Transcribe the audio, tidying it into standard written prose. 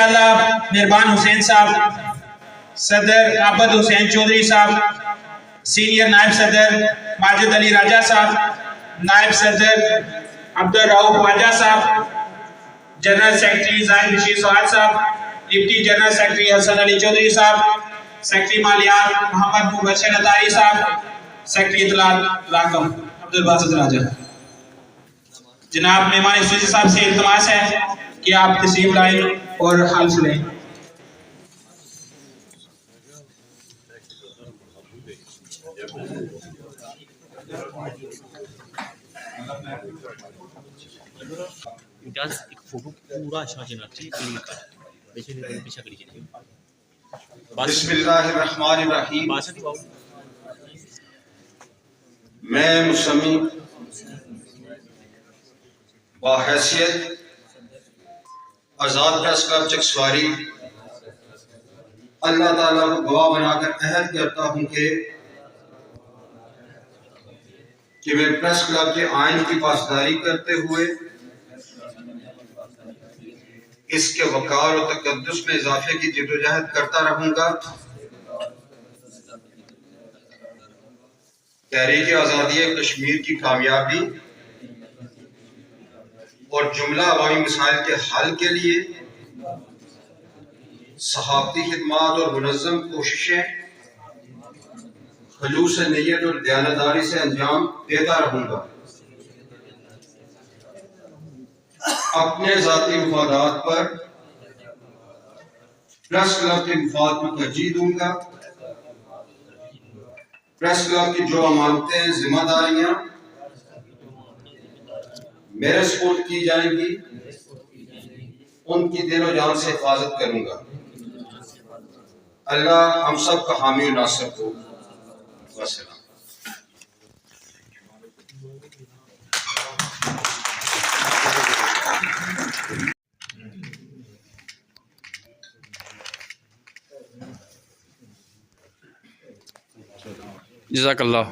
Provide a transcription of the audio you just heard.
आला मेहरबान हुसैन साहब, सदर आबद हुसैन चौधरी साहब, सीनियर नायब सदर माजिद अली राजा साहब, नायब सदर अब्दुल रऊफ वाजा साहब, जनरल सेक्रेटरी जाहिद बशीर सवाद साहब, deputy general secretary Hasan Ali Chaudhry साहब, सेक्रेटरी मालियात मोहम्मद मुबशर अतारी साहब, सेक्रेटरी इत्तलात राकम अब्दुल बासित राजा। जनाब मेहमान इस्तीजी साहब से इल्तमास है कि आप तशरीफ लाएं और हल्फ लें। एक फोटो पूरा बिस्मिल्लाहिर्रहमानिर्रहीम। मैं मुसम्मी बाहैसियत आज़ाद प्रेस क्लब चकसवारी अल्लाह ताला को गवाह बनाकर अहद करता हूँ कि मैं प्रेस क्लब के आइन की पासदारी करते हुए इसके वकार और तकद्दुस में इजाफे की जिद्दोजहद करता रहूंगा। तहरीक आज़ादी कश्मीर की कामयाबी और जुमला अवामी मसाइल के हल के लिए सहाफ़ती खिदमात और मुनज़्ज़म कोशिशें खलूस नीयत और दयानतदारी से अंजाम देता रहूंगा। अपने ज़ाती मफादात पर प्रेस क्लब के मफाद को तरजीह दूंगा। प्रेस क्लब की जो अमानतें जिम्मेदारियां मेरे सुपुर्द की जाएंगी उनकी दिलो जान से हिफाजत करूंगा। अल्लाह हम सब का हामी और नासिर हो। वस्सलाम। जज़ाकल्लाह।